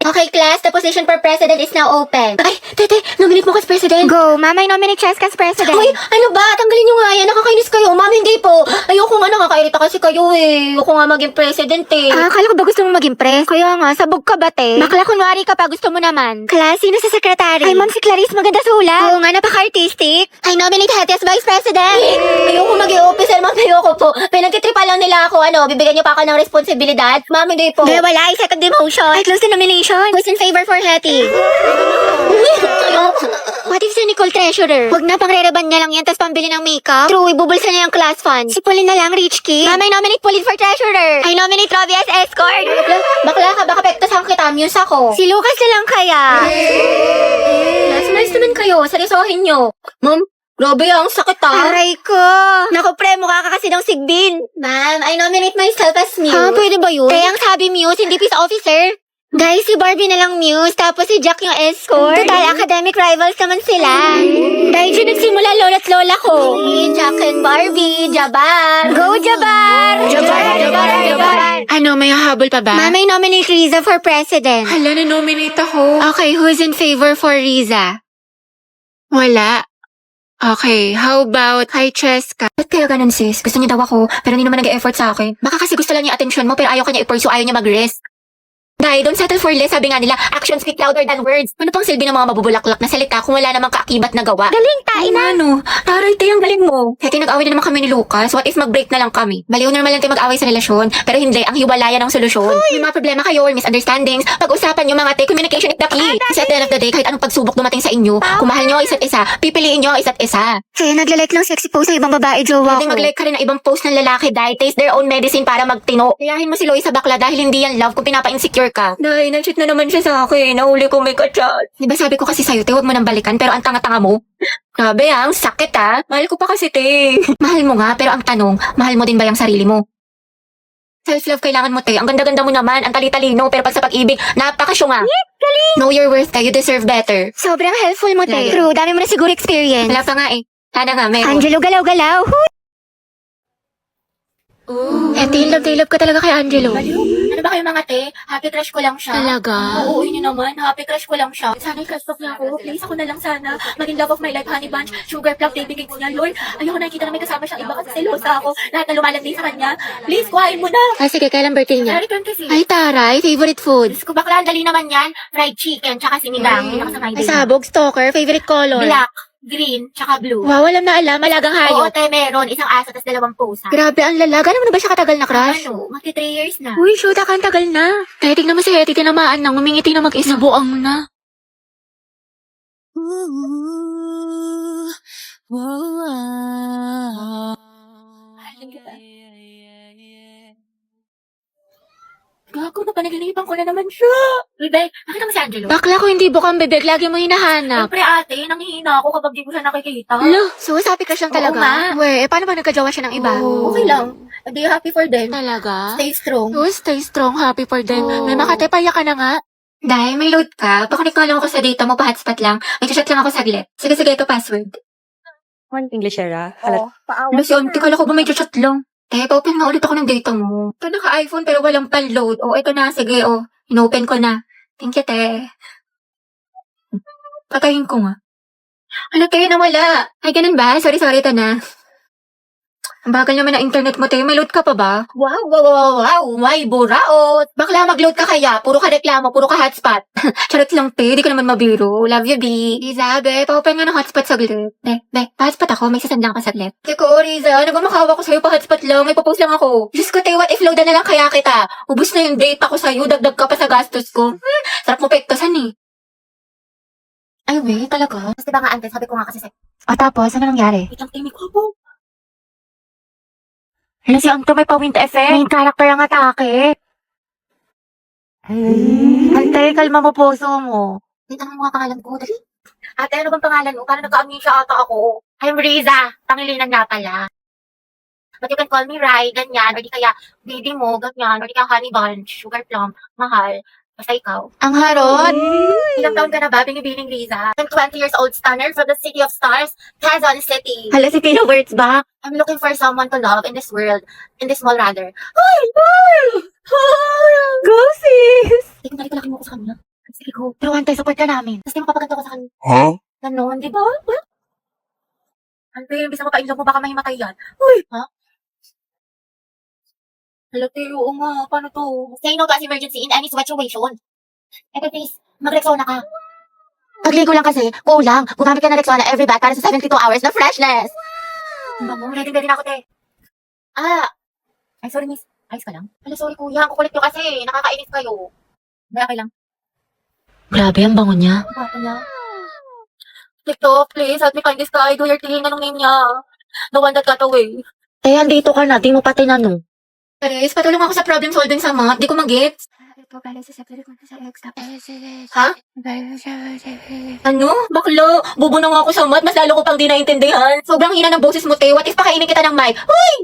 Okay, class, the position for president is now open. Ay, tete, nominate mo kas president. Go, Mama, I nominate Cheska as president. Uy, ano ba? Tanggalin nyo nga yan. Nakakainis kayo. Ma'am, hindi po. Ayoko nga, nakakairita kasi kayo eh. Ayoko nga maging president eh. Akala ko ba gusto mong maging press? Kaya nga, sabog ka ba, te? Bakla kunwari ka pa, gusto mo naman. Class, sino sa secretary? Ay, Ma'am, si Clarice, maganda sulat. Oo nga, napaka-artistic. I nominate Hetty as vice president. Ayoko maging officer, ma'am. Ayoko po. Pinagtitripa lang nila ako. Bibigyan niyo pa ako ng responsibilidad. Ma'am, hindi po. Di, wala, ay second demotion. Ay, close the nomination. Who's in favor for Hetty? What if si Nicole treasurer? Huwag na, pang-rereban niya lang yan, tapos pambili ng makeup. True, ibubulsa niya yung class fund. Si Pauline na lang, rich kid. Mama, I nominate Pauline for treasurer. I nominate Robbie as escort. Bakla ka, baka pektasan kita. Muse ako. Si Lucas na lang kaya. Class, nice naman kayo. Seryosohin nyo. Ma'am, grabe ang sakit Aray ko. Naku, pre, mukha ka kasi ng sigbin. Ma'am, I nominate myself as Muse. Ha, pwede ba yun? Kaya ang sabi Muse, hindi peace officer. Guys, si Barbie na lang Muse, tapos si Jack yung escort. Total, academic rivals naman sila. Dahil dyan nagsimula lola't lola ko. Jack and Barbie, Jabar. Go, Jabar! Jabar. Ano, may hahabol pa ba? Mama, I nominate Riza for president. Hala, na-nominate ako. Okay, who's in favor for Riza? Wala. Okay, how about kay Cheska? Ba't kaya ganun sis? Gusto niya daw ako, pero hindi naman nag-e-effort sa akin. Baka kasi gusto lang niya attention mo, pero ayaw ka niya i-pursue, ayaw niya mag-risk. Dahil don't settle for less, sabi nga nila, actions speak louder than words. Ano pang silbi ng mga mabubulaklak na salita kung wala namang kaakibat na gawa? Galing, tain na. Ano? Taray, te, ang galing mo. Kaya nag-away na naman kami ni Lucas. What if mag-break na lang kami? Baliw na naman lang tayo mag-away sa relasyon. Pero hindi, ang hiwalayan ang solusyon. May mga problema kayo or misunderstandings. Pag-usapan nyo mga te, communication is the key. Kasi at the end of the day, kahit anong pagsubok dumating sa inyo, kung mahal nyo ang isa't isa, pipiliin nyo ang isa't isa. Kaya naglalike ng sexy post ng ibang babae, jowa Hindi ko. mag-like ka rin ng ibang post ng lalaki dahil taste their own medicine para magtino. Kayahin mo si Loie sa bakla dahil hindi yan love kung pinapa-insecure ka. Dahil na-cheat na naman siya sa akin. Nahuli ko may kachat. Diba sabi ko kasi sa'yo, te, huwag mo nang balikan pero ang tanga-tanga mo. Grabe ang sakit Mahal ko pa kasi, te. Mahal mo nga, pero ang tanong, mahal mo din ba yung sarili mo? Self-love kailangan mo, te. Ang ganda-ganda mo naman, ang tali-talino, pero pag sa pag-ibig, napakasyunga. Know your worth, te. You deserve better. Sobrang helpful mo, te. Lagi. True, dami mo na siguro experience. Wala pa nga eh. Sana nga, meron. Angelo, galaw-galaw. Ate, love ka talaga kay Angelo. Ano ba kayo mga te? Happy crush ko lang siya. Talaga? Oo, yun naman. Happy crush ko lang siya. Sana i-crush talk niya ako. Please, ako na lang sana. Maging love of my life, honey bunch, sugar plum, baby cakes niya. Lord, ayoko nakikita na may kasama siyang iba kasi selosa ako. Lahat na lumalandi sa kanya. Please, kuhain mo na. Sige, kailan birthday niya? Return kasi. Ay, taray, favorite food. Diyos ko, bakla, dali naman yan. Fried chicken, tsaka sinigang. Yun ako sa my Ay, sabog, stalker, favorite color. Black, green, tsaka blue. Wow, alam na alam, malagang Oo, hayop. te, meron. Isang aso, tas 2 pusa. Grabe, ang lalaga. Gano'n mo na ba siya katagal na crush? Ano? Magti 3 years na. Uy, shoot, ang tagal na. Kaya tignan mo si Hetty, tinamaan nang umingiti na mag-isa. Buang na. Gago, napanaginipan ko na naman siya. Bebe, nakita mo si Angelo? Bakla ko hindi bukang bebek, lagi mo hinahanap. Siyempre ate, nanghihina ako kapag di ko siya nakikita. Lo, so sabi ka siyang Oo talaga? nga. Weh, paano ba nagkajawa siya ng iba? Okay lang. Be happy for them. Talaga? Stay strong. Oh, stay strong, happy for them. Oo. May makatepaya ka na nga. Dahil may load ka, pakunik ko lang ako sa data mo, pa-hotspot lang. May chat lang ako saglit. Sige, ito password. English era. Lusyon, kala ko ba may chat lang? Pa-open nga ulit ako ng data mo. Ito naka-iPhone pero walang pan-load. Ito na, sige, in-open ko na. Thank you, te. Patayin ko nga. Ano, te, nawala? Ay, ganun ba? Sorry, ito na. Ang bagal naman ng internet mo, te. May load ka pa ba? Wow. May buraot. Bakla, mag-load ka kaya. Puro ka reklamo, puro ka hotspot. Charot lang, te. Di ka naman mabiro. Love you, B. Isabe, pa-open nga ng hotspot saglit. Pa-hotspot ako. May sasandang ka saglit. Teko, Riza, ano ba makawa ko sa'yo pa-hotspot lang? May post lang ako. Diyos ko, te, what if loadan na lang kaya kita? Ubus na yung data ko sa'yo. Dagdag ka pa sa gastos ko. Sarap mo pektosan eh. Ay, wait, talaga? Mas diba nga, ante, sabi ko nga kasi O tapos, ano nangyari? Itang timig ko po. Hala, si Angto may pa-wind effect. Main character ang atake. Antay, kalma mo puso mo. Wait, anong mga pangalan ko? Dali. Ate, ano bang pangalan mo? Parang nagka-amnesia ata ako. I'm Riza. Pangilinan nga pala. But you can call me Rai, ganyan. Or di kaya baby mo, ganyan. Or di kaya honey bunch, sugar plum, mahal. Basta ikaw. Ang harot. Ilang taon ka na ba? Binibining Riza. I'm 20 years old stunner from the city of stars, Quezon City. Hala, si Pino Words ba? I'm looking for someone to love in this world. In this mall rather. Go, sis! Ikaw na rin ko sa kanya. Sige ko. Turuan tayo, support ka namin. Tapos di mo papaganto ko sa kanila. Huh? Ganon, di ba? Ante, imbis na mapainlove mo, baka mahimatay yan. Uy! Ha? Hala, Teo, oo nga. Paano to? Say no to as emergency in any situation. Eto, please, mag-Rexona ka. Pagligo lang kasi, kulang. Gumamit ka ng Rexona every bath para sa 72 hours na freshness. Ang bango, ready na ako, te. Ay, sorry, miss. Ayos ka lang? Hala, sorry, kuya. Ang kukulit nyo kasi. Nakakainis kayo. May okay lang. Grabe, ang bango niya. Ang bango niya. TikTok, please, help me find this guy. Do your thing. Anong name niya? The one that got away. Eh, andito ka na. Di mo pa tinanong. Charis, patulong ako sa problem solving sa math. Di ko mag-gets. Ha? Ano? Bakla? Bobo na nga ako sa math. Mas lalo ko pang di naintindihan. Sobrang hina ng boses mo, te. What if pakainin kita ng mic? Uy!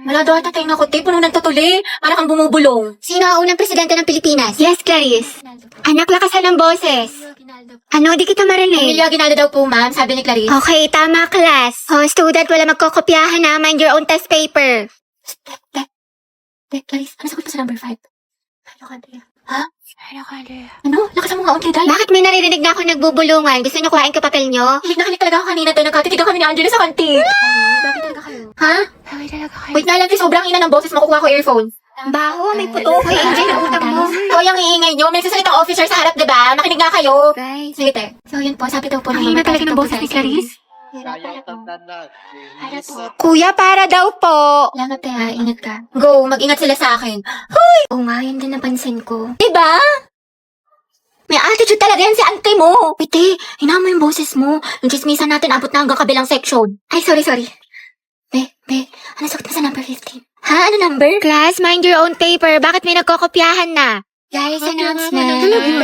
Wala daw ata tayo ko, te. Puno ng tutuli. Para kang bumubulong. Sino ang unang presidente ng Pilipinas? Yes, Clarice. Anak, lakasan ng boses. Ano, di kita marinig. Emilia Aguinaldo daw po, ma'am. Sabi ni Clarice. Okay, tama, class. Oh, student, wala magkokopyahan na. Mind your own test paper. Clarice, ano sagot pa sa number 5? Ano ka, te? Ha? Ano ka, Ano? Lakasan mo nga, unti, dahil. Bakit may naririnig na ako nagbubulungan? Gusto niyo kuhain ko papel niyo? Hilig na hilig talaga ako kanina, te. Nagkatitigan kami ni Angela sa kantin. Bakit talaga kayo? Ha? Sabi talaga kayo. Wait na lang, te. Sobrang hina ng boses mo. Kukuha ko earphones. Baho, may puto. Hoy, Angel, utang mo. O, yung iingay nyo. May sasalitang officer sa harap, diba? Makinig nga kayo. Guys. Sige, te. So, yun po. Sabi daw po Ay, na talaga ng boses ni Clarice. Kuya, para daw po. Salamat, te, ha. Ingat ka. Go. Mag-ingat sila sa akin. Oo nga, yun din napansin ko. Diba? May attitude talaga yan si auntie mo. Wait, te. Hina mo yung boses mo. Yung chismisan natin, abot na hanggang kabilang section. Ay, sorry. Be, ano sagot mo sa number 15? Ha? Ano number? Class, mind your own paper. Bakit may nagkokopyahan na? Guys, announcement.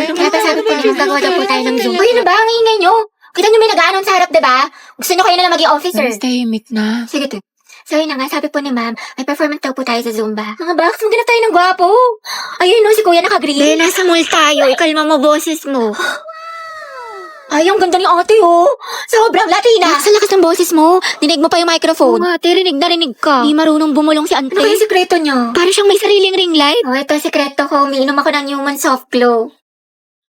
Kaya pa sabi po niyo, gagawa daw po tayo ng Zoom. Uy, ano ba? Ang ingay nyo. Kita nyo may nag-aanon sa harap, diba? Gusto nyo kayo na lang maging officer. Mas tahimik na. Sige, te. So, yun na nga, sabi po ni ma'am, may performance daw po tayo sa Zumba. Mga box, maghanap tayo ng gwapo. Ayun, no, si kuya naka-green. Be, nasa mall tayo. Ikalma mo boses mo. Ay, ang ganda ni ate, oh. Sobrang Latina. Sa lakas ng boses mo. Dinig mo pa yung microphone. Oo nga, rinig na rinig ka. Di marunong bumulong si Ano ante. ba yung sikreto nyo? Para siyang may sariling ring light. Oh, ito sikreto ko. Umiinom ako ng human soft glow.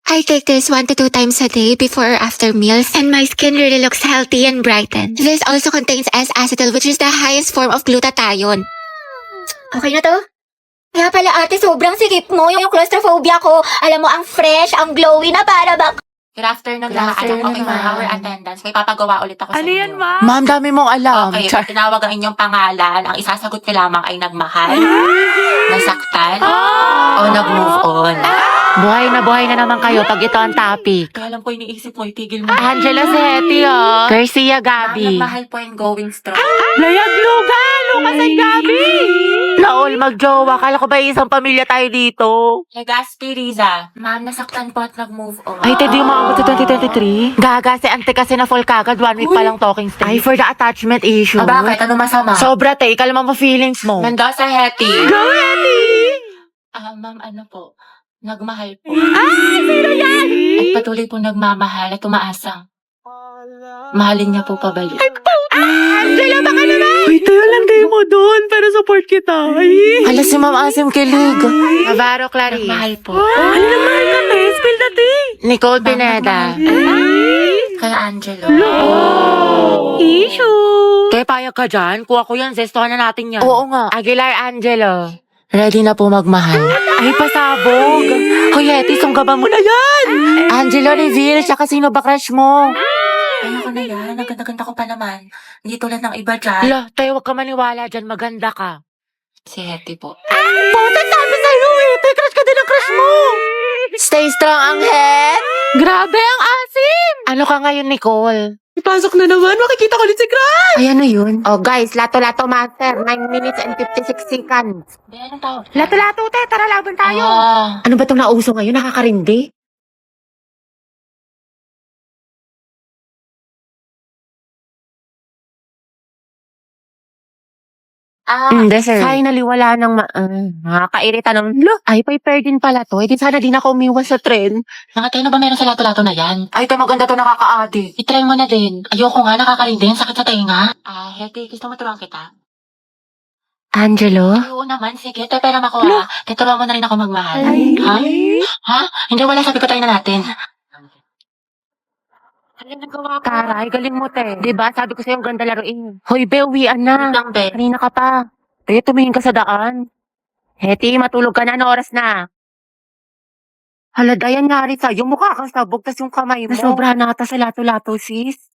I take this 1 to 2 times a day before or after meals, and my skin really looks healthy and brightened. This also contains S-acetyl, which is the highest form of glutathione. Okay na to? Kaya pala ate, sobrang sikip mo. Yung claustrophobia ko. Alam mo, ang fresh, ang glowy na para bang... Good afternoon lahat. Okay, for our attendance, may papagawa ulit ako sa Ano inyo. yan, ma? Ma'am, dami mong alam. Okay, pag tinawag ang inyong pangalan, ang isasagot ko lamang ay nagmahal, nasaktan, o nag-move on. Buhay na naman kayo pag ito ang topic. Kaya lang po iniisip mo, itigil mo. Angela Seti, oh. Garcia Gabi. Nagmahal po and going strong. Layag luga! Lucas and Gabi! Naol, magjowa. Kala ko ba isang pamilya tayo dito? Legaspi Riza, ma'am, nasaktan po at nag-move on. Ay, Ted, yung maabot sa 2023? Gaga, si ante kasi na full kagad. 1 week pa lang talking stage. Ay, for the attachment issue. Ah, bakit? Ano masama? Sobra, te. Kalma mo feelings mo. Mendoza Heti. Go, Hetty! Ma'am, ano po? Nagmahal po. Sino yan? At patuloy po nagmamahal at umaasang. Mahalin niya po pabalik. Angela, baka naman! Uy, tayo lang kayo mo doon para support kita. Ay. Hala si Ma'am Asim kilig. Navarro Clarice. Nagmahal po. Ano naman ka, te? Spill the tea. Nicole Pineda. Kaya Angelo. Issue. Te, payag ka dyan? Kuha ko yan. Zestohan na natin yan. Oo nga. Aguilar Angelo. Ready na po magmahal. Ay, pasabog. Kuya, Eti, sunggaban mo na yan. Angelo, reveal. Siya kasi sino ba crush mo? Ayoko na yan. Ang ganda-ganda ko pa naman. Hindi tulad ng iba dyan. Lo, tayo huwag ka maniwala dyan. Maganda ka. Si Hetty po. Puta, sabi sa'yo, Eti. Crush ka din ang crush mo. Stay strong, Angel. Grabe ang asim! Ano ka ngayon, Nicole? Ipasok na naman. Makikita ko ulit si Crush. Ay, ano yun? Oh, guys, lato-lato master. 9 minutes and 56 seconds. Be, anong tawag? Lato-lato, te. Tara, laban tayo. Ano ba itong nauso ngayon? Nakakarindi? Hindi, sir. Finally, wala nang nakakairita ng, ay, paper din pala to. Eh, di sana din ako umiwas sa tren. Mga tayo na ba meron sa lato-lato na yan? Ay, ito maganda to, nakaka-addict. I-try mo na din. Ayoko nga, nakakarindi. Sakit sa tenga. Hetty, gusto mo turuan kita? Angelo? Oo naman, sige. Tayo pera makuha. Tuturuan mo na rin ako magmahal. Ha? Ha? Hindi, wala. Sabi ko tayo na natin. Taray, galing mo, te. Diba, sabi ko sa'yo, ang ganda laruin. Hoy, be, uwian na. Lang, be. Kanina ka pa. Te, tumingin ka sa daan. Heti, matulog ka na. Ano oras na? Hala, Dayan, nangyari sa'yo. Mukha kang sabog, tas yung kamay mo. Nasobra na ata sa lato-lato, sis.